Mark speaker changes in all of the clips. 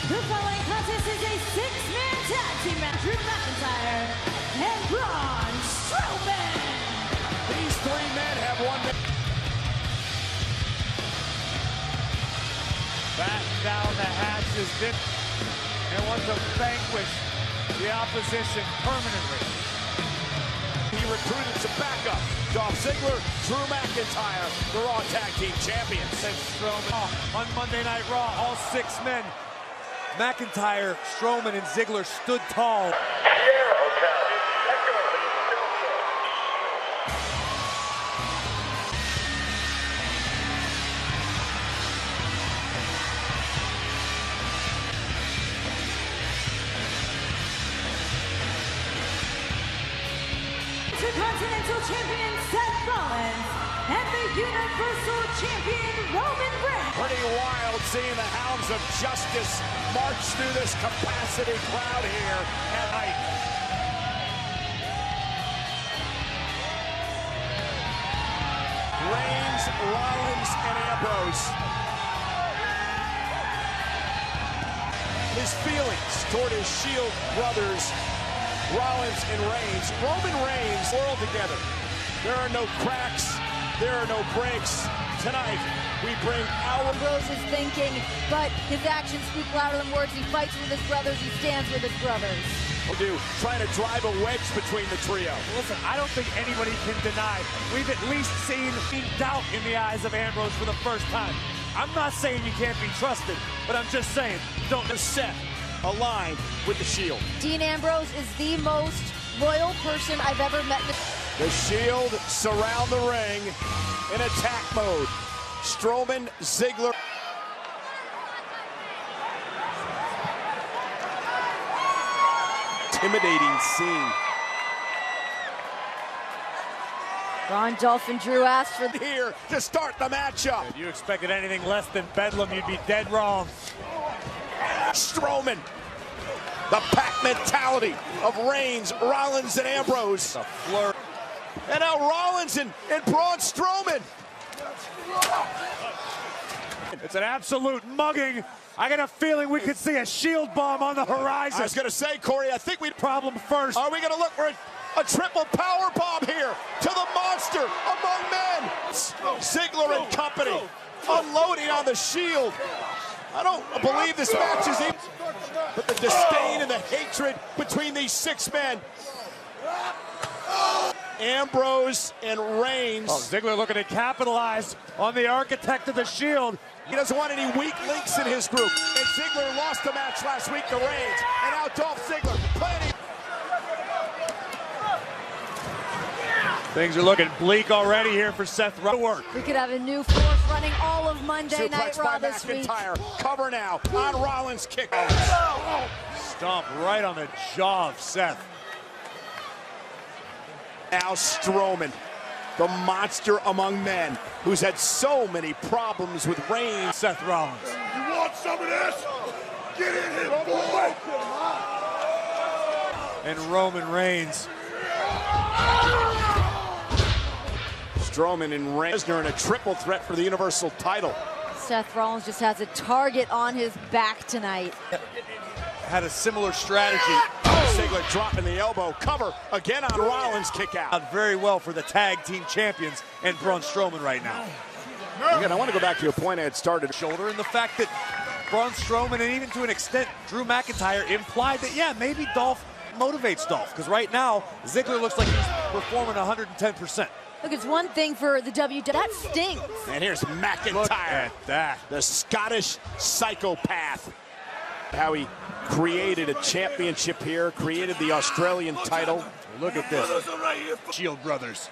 Speaker 1: The following contest is a six-man tag team match. Drew McIntyre and Braun Strowman.
Speaker 2: These three men have one.
Speaker 3: Back down the hatch is Dick and wants to vanquish the opposition permanently.
Speaker 2: He recruited some backup. Dolph Ziggler, Drew McIntyre, the Raw Tag Team Champions.
Speaker 3: And Strowman on Monday Night Raw, all six men. McIntyre, Strowman, and Ziggler stood tall.
Speaker 1: Intercontinental Champion Seth Rollins and the Universal Champion Roman Reigns.
Speaker 2: Pretty wild seeing the hounds of justice march through this capacity crowd here at night. Reigns, Rollins, and Ambrose. His feelings toward his Shield brothers, Rollins and Reigns. Roman Reigns world together. There are no cracks. There are no breaks. Tonight, we bring our...
Speaker 4: Ambrose is thinking, but his actions speak louder than words. He fights with his brothers. He stands with his brothers.
Speaker 2: Trying to drive a wedge between the trio.
Speaker 3: Listen, I don't think anybody can deny. We've at least seen doubt in the eyes of Ambrose for the first time. I'm not saying you can't be trusted, but I'm just saying, don't set aligned with the Shield.
Speaker 4: Dean Ambrose is the most loyal person I've ever met.
Speaker 2: The Shield surround the ring in attack mode. Strowman, Ziggler. Intimidating scene.
Speaker 4: Braun, Dolph, and Drew asked for
Speaker 2: here to start the matchup.
Speaker 3: If you expected anything less than Bedlam, you'd be dead wrong.
Speaker 2: Strowman. The pack mentality of Reigns, Rollins, and Ambrose.
Speaker 3: A flirt.
Speaker 2: And now Rollins and Braun Strowman.
Speaker 3: It's an absolute mugging. I got a feeling we could see a Shield bomb on the horizon.
Speaker 2: I was going to say, Corey, I think we'd...
Speaker 3: Problem first.
Speaker 2: Are we going to look for a triple power bomb here to the monster among men? Ziggler and company unloading on the Shield. I don't believe this match is even... But the disdain and the hatred between these six men. Ambrose and Reigns.
Speaker 3: Oh, Ziggler looking to capitalize on the architect of the Shield.
Speaker 2: He doesn't want any weak links in his group. And Ziggler lost the match last week to Reigns. And now Dolph Ziggler planning.
Speaker 3: Things are looking bleak already here for Seth Rollins.
Speaker 4: We could have a new force running all of Monday Night Raw this week.
Speaker 2: Cover now on Rollins kick.
Speaker 3: Stomp right on the jaw of Seth.
Speaker 2: Now Strowman, the monster among men, who's had so many problems with Reigns.
Speaker 3: Seth Rollins.
Speaker 5: You want some of this? Get in here, boy!
Speaker 3: And Roman Reigns.
Speaker 2: Strowman and Reigns are in a triple threat for the Universal title.
Speaker 4: Seth Rollins just has a target on his back tonight.
Speaker 3: Had a similar strategy.
Speaker 2: Ziggler dropping the elbow. Cover again on Rollins kick out.
Speaker 3: Very well for the tag team champions and Braun Strowman right now.
Speaker 2: Again, I want to go back to your point I had started.
Speaker 3: Shoulder and the fact that Braun Strowman and even to an extent Drew McIntyre implied that, yeah, maybe Dolph motivates Dolph. Because right now, Ziggler looks like he's performing 110%.
Speaker 4: Look, it's one thing for the WWE. That stinks.
Speaker 2: And here's McIntyre.
Speaker 3: Look at that.
Speaker 2: The Scottish psychopath. How he created a championship here, created the Australian title.
Speaker 3: Look at this. Shield brothers.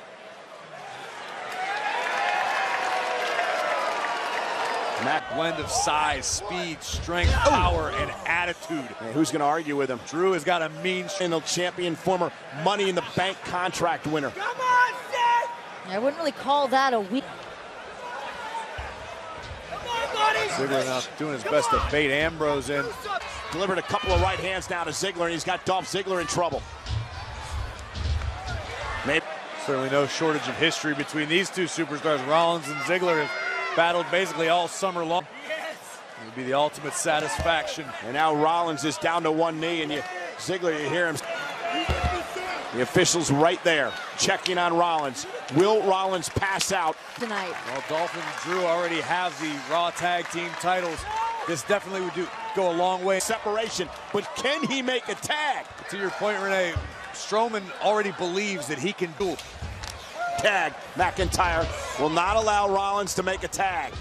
Speaker 3: And that blend of size, speed, strength, power, and attitude.
Speaker 2: And who's going to argue with him?
Speaker 3: Drew has got a mean
Speaker 2: champion, former Money in the Bank contract winner.
Speaker 5: Come on, Seth!
Speaker 4: I wouldn't really call that a weak.
Speaker 3: Ziggler now doing his best to bait Ambrose in.
Speaker 2: Delivered a couple of right hands now to Ziggler, and he's got Dolph Ziggler in trouble. Maybe.
Speaker 3: Certainly no shortage of history between these two superstars. Rollins and Ziggler have battled basically all summer long. would be the ultimate satisfaction.
Speaker 2: And now Rollins is down to one knee, and Ziggler, you hear him. The official's right there, checking on Rollins. Will Rollins pass out
Speaker 4: tonight?
Speaker 3: Well, Dolph and Drew already have the Raw Tag Team titles. This definitely would go a long way.
Speaker 2: Separation, but can he make a tag?
Speaker 3: To your point, Renee, Strowman already believes that he can do.
Speaker 2: Tag. McIntyre will not allow Rollins to make a tag.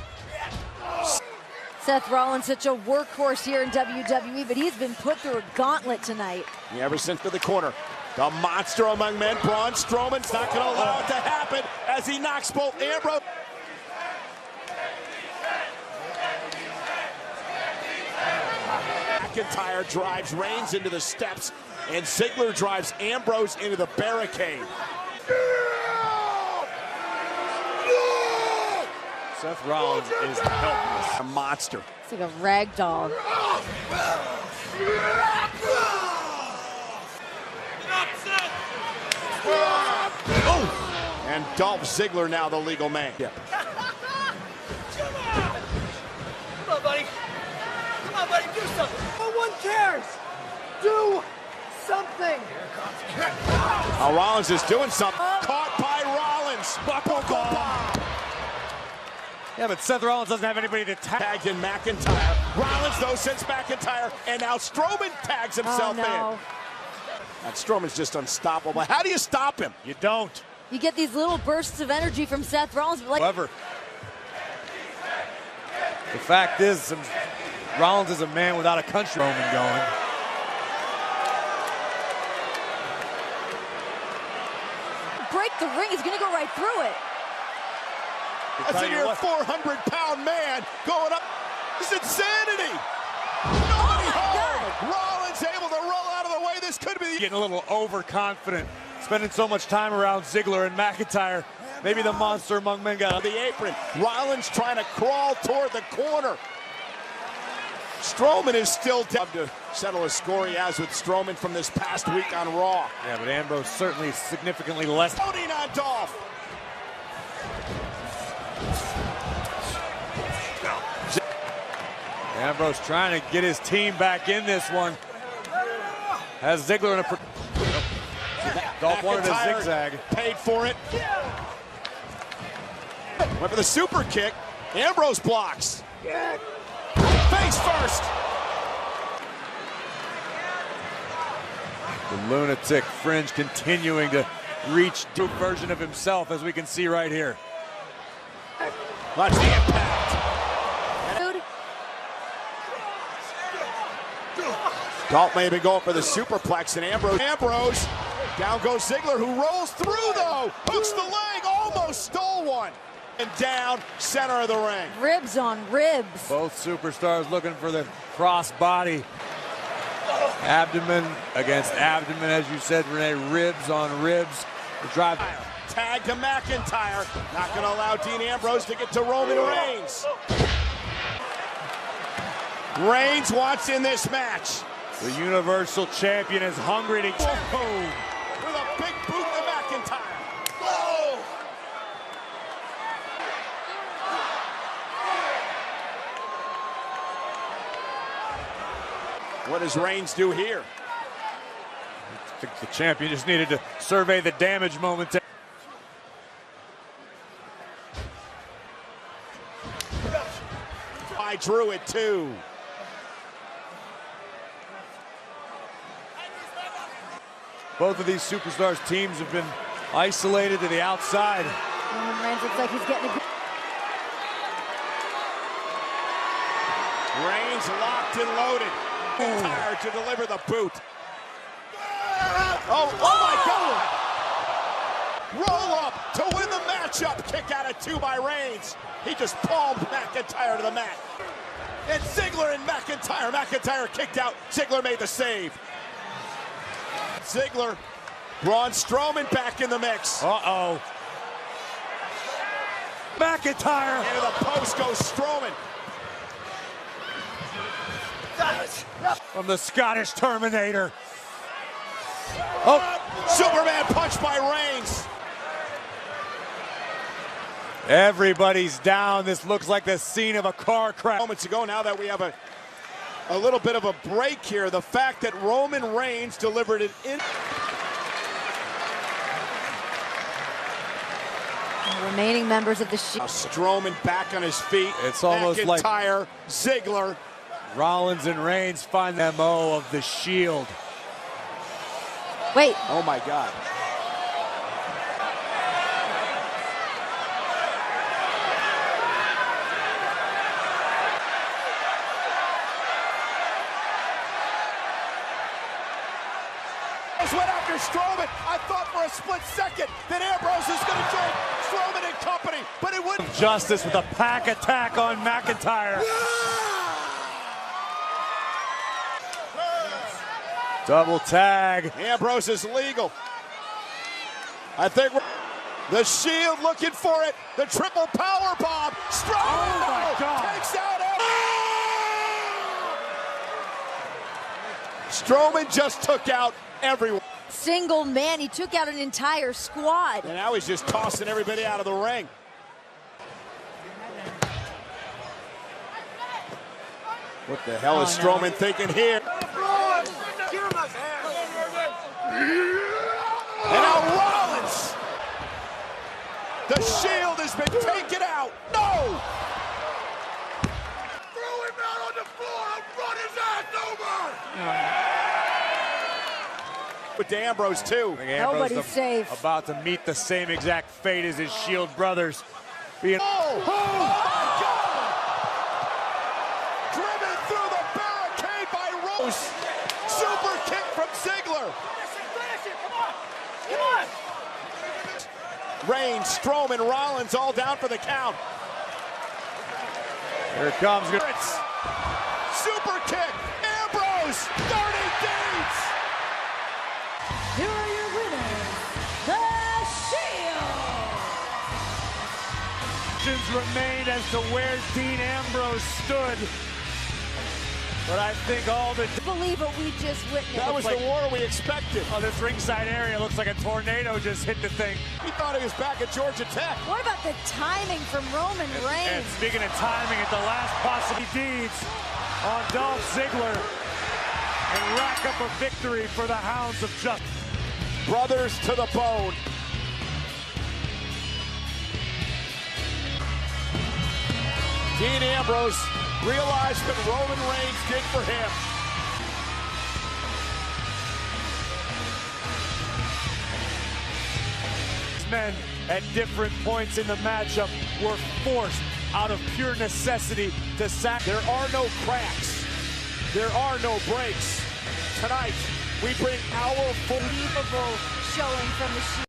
Speaker 4: Seth Rollins, such a workhorse here in WWE, but he's been put through a gauntlet tonight.
Speaker 2: Ever since to the corner. The monster among men, Braun Strowman's not going to allow it to happen as he knocks both Ambrose. McIntyre drives Reigns into the steps, and Ziggler drives Ambrose into the barricade.
Speaker 3: Seth Rollins is helpless.
Speaker 2: A monster.
Speaker 4: It's like a rag doll.
Speaker 2: Oh! And Dolph Ziggler now the legal man. Yep.
Speaker 6: Come on, buddy. Come on, buddy, do something. No one cares. Do something.
Speaker 2: Now Rollins is doing something. Caught by Rollins.
Speaker 3: Yeah, but Seth Rollins doesn't have anybody to tag.
Speaker 2: Tagged in McIntyre. Rollins, though, sends McIntyre, and now Strowman tags himself in. And Strowman's just unstoppable. How do you stop him?
Speaker 3: You don't.
Speaker 4: You get these little bursts of energy from Seth Rollins. Like
Speaker 3: However, the fact is, Rollins is a man without a country. Strowman going.
Speaker 4: break the ring, he's going to go right through it.
Speaker 2: That's a near 400-pound man going up. This is insanity. Nobody home. Rollins able to roll out of the way. This could be
Speaker 3: getting a little overconfident, spending so much time around Ziggler and McIntyre. Maybe the monster among men got on
Speaker 2: the apron. Rollins trying to crawl toward the corner. Strowman is still down to settle a score he has with Strowman from this past week on Raw.
Speaker 3: Yeah, but Ambrose certainly significantly less.
Speaker 2: Loading on Dolph.
Speaker 3: Ambrose trying to get his team back in this one. Has Ziggler in a... Dolph wanted a zigzag.
Speaker 2: Paid for it. Went for the super kick. Ambrose blocks. Face first.
Speaker 3: The lunatic fringe continuing to reach a version of himself, as we can see right here.
Speaker 2: Watch the impact. Dolph may have been going for the superplex, and Ambrose. Down goes Ziggler, who rolls through, though. Hooks the leg, almost stole one. And down, center of the ring.
Speaker 4: Ribs on ribs.
Speaker 3: Both superstars looking for the cross body. Abdomen against abdomen, as you said, Renee. Ribs on ribs. The drive.
Speaker 2: Tag to McIntyre. Not going to allow Dean Ambrose to get to Roman Reigns. Reigns wants in this match.
Speaker 3: The Universal Champion is hungry to go.
Speaker 2: With a big boot to McIntyre. Whoa! What does Reigns do here?
Speaker 3: I think the champion just needed to survey the damage momentarily.
Speaker 2: I drew it too.
Speaker 3: Both of these superstars' teams have been isolated to the outside.
Speaker 4: Roman Reigns looks like he's getting a good...
Speaker 2: Reigns locked and loaded. Tired to deliver the boot. Oh my God! Roll up to win the matchup. Kick out at 2 by Reigns. He just palmed McIntyre to the mat. And Ziggler and McIntyre. McIntyre kicked out. Ziggler made the save. Ziggler, Braun Strowman back in the mix.
Speaker 3: Uh-oh. McIntyre.
Speaker 2: Into the post goes Strowman.
Speaker 3: From the Scottish Terminator. Oh,
Speaker 2: Superman punch by Reigns.
Speaker 3: Everybody's down. This looks like the scene of a car crash.
Speaker 2: Moments ago, now that we have a little bit of a break here, the fact that Roman Reigns delivered it in.
Speaker 4: Remaining members of the Shield.
Speaker 2: Strowman back on his feet.
Speaker 3: It's almost like
Speaker 2: Mclntyer, Ziggler.
Speaker 3: Rollins and Reigns find the MO of the Shield.
Speaker 4: Wait.
Speaker 2: Oh my God. Went after Strowman. I thought for a split second that Ambrose was going to join Strowman and company, but it wouldn't.
Speaker 3: Justice with a pack attack on McIntyre. Double tag.
Speaker 2: Ambrose is legal. I think the Shield looking for it. The triple power bomb. Strowman takes out Strowman just took out everyone.
Speaker 4: Single man, he took out an entire squad.
Speaker 2: And now he's just tossing everybody out of the ring. What the hell is Strowman thinking here? And now Rollins. The Shield has been taken out. No!
Speaker 5: Throw him out on the floor and run his ass over!
Speaker 2: With Ambrose too.
Speaker 4: Nobody's safe.
Speaker 3: About to meet the same exact fate as his Shield brothers.
Speaker 2: Oh my God! Driven through the barricade by Rose. Super kick from Ziggler. Reigns, Strowman, Rollins all down for the count.
Speaker 3: Here it comes.
Speaker 2: Super kick. Ambrose. Dirty deeds.
Speaker 1: Here are your winners, the Shield!
Speaker 3: Questions remain as to where Dean Ambrose stood. But I think all the...
Speaker 4: Believe what we just witnessed.
Speaker 2: That was the war we expected.
Speaker 3: Oh, this ringside area looks like a tornado just hit the thing.
Speaker 2: He thought he was back at Georgia Tech.
Speaker 4: What about the timing from Roman Reigns?
Speaker 3: And speaking of timing, at the last possible deeds on Dolph Ziggler and rack up a victory for the Hounds of Justice.
Speaker 2: Brothers to the bone. Dean Ambrose realized what Roman Reigns did for him.
Speaker 3: Men at different points in the matchup were forced out of pure necessity to sack.
Speaker 2: There are no cracks. There are no breaks. Tonight, we bring our
Speaker 4: Unbelievable showing from the Shield.